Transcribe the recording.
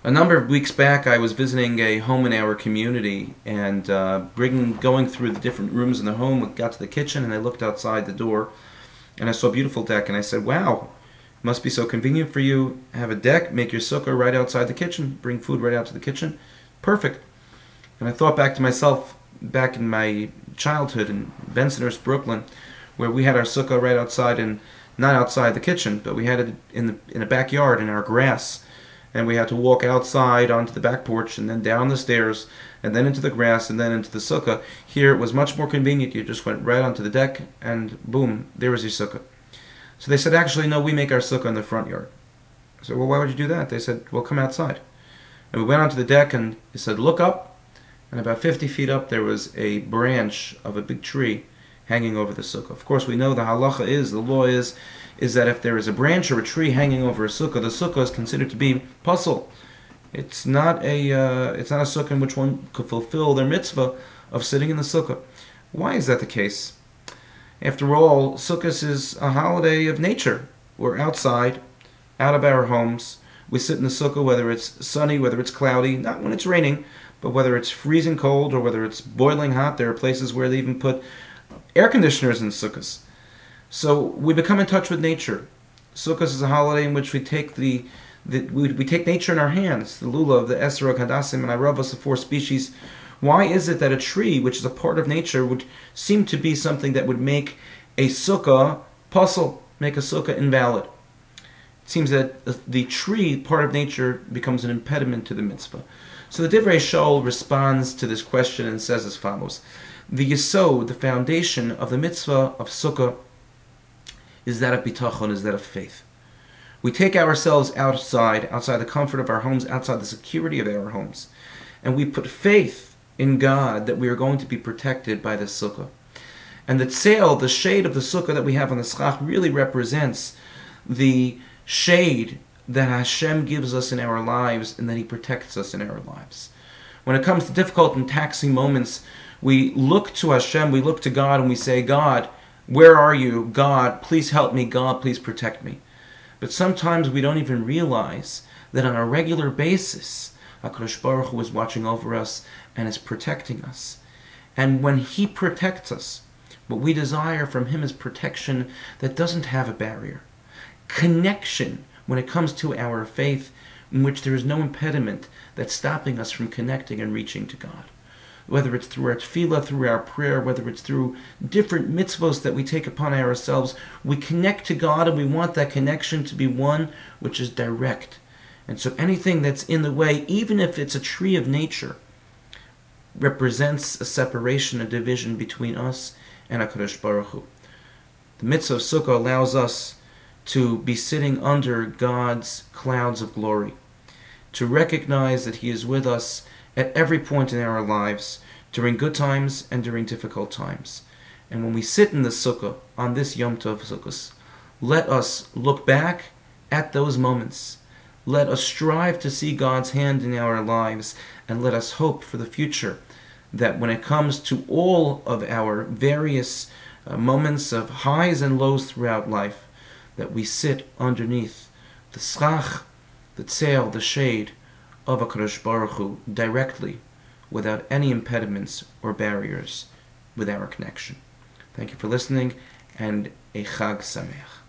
A number of weeks back, I was visiting a home in our community, and going through the different rooms in the home, we got to the kitchen, and I looked outside the door, and I saw a beautiful deck, and I said, "Wow, it must be so convenient for you. Have a deck, make your sukkah right outside the kitchen, bring food right out to the kitchen. Perfect." And I thought back to myself, back in my childhood in Bensonhurst, Brooklyn, where we had our sukkah right outside, and not outside the kitchen, but we had it in a backyard in our grass. And we had to walk outside onto the back porch and then down the stairs and then into the grass and then into the sukkah. Here it was much more convenient. You just went right onto the deck and boom, there was your sukkah. So they said, "Actually, no, we make our sukkah in the front yard." I said, "Well, why would you do that?" They said, "Well, come outside." And we went onto the deck, and he said, "Look up." And about 50 feet up there was a branch of a big tree hanging over the sukkah. Of course, we know the halacha is, the law is that if there is a branch or a tree hanging over a sukkah, the sukkah is considered to be puzzle. It's not a sukkah in which one could fulfill their mitzvah of sitting in the sukkah. Why is that the case? After all, Sukkos is a holiday of nature. We're outside, out of our homes. We sit in the sukkah, whether it's sunny, whether it's cloudy, not when it's raining, but whether it's freezing cold or whether it's boiling hot. There are places where they even put air conditioners in sukkahs. So we become in touch with nature. Sukkot is a holiday in which we take we take nature in our hands. The lulav, the esrog, hadassim, and aravos, the four species. Why is it that a tree, which is a part of nature, would seem to be something that would make a sukkah puzzle, make a sukkah invalid? It seems that the tree, part of nature, becomes an impediment to the mitzvah. So the Divrei Shaul responds to this question and says as follows: the yesod, the foundation of the mitzvah of sukkah, is that of bitachon, is that of faith. We take ourselves outside the comfort of our homes, outside the security of our homes, and we put faith in God that we are going to be protected by the sukkah. And the tzeil, the shade of the sukkah that we have on the schach, really represents the shade that Hashem gives us in our lives and that He protects us in our lives. When it comes to difficult and taxing moments, we look to Hashem, we look to God, and we say, "God, where are you? God, please help me. God, please protect me." But sometimes we don't even realize that on a regular basis, HaKadosh Baruch Hu is watching over us and is protecting us. And when He protects us, what we desire from Him is protection that doesn't have a barrier. Connection when it comes to our faith, in which there is no impediment that's stopping us from connecting and reaching to God. Whether it's through our tefillah, through our prayer, whether it's through different mitzvos that we take upon ourselves, we connect to God, and we want that connection to be one which is direct. And so anything that's in the way, even if it's a tree of nature, represents a separation, a division between us and HaKadosh Baruch Hu. The mitzvah of Sukkah allows us to be sitting under God's clouds of glory, to recognize that He is with us at every point in our lives, during good times and during difficult times. And when we sit in the sukkah on this Yom Tov Sukkos, let us look back at those moments. Let us strive to see God's hand in our lives, and let us hope for the future, that when it comes to all of our various moments of highs and lows throughout life, that we sit underneath the schach, the tzeil, the shade of HaKadosh Baruch Hu directly, without any impediments or barriers with our connection. Thank you for listening, and a Chag Sameach.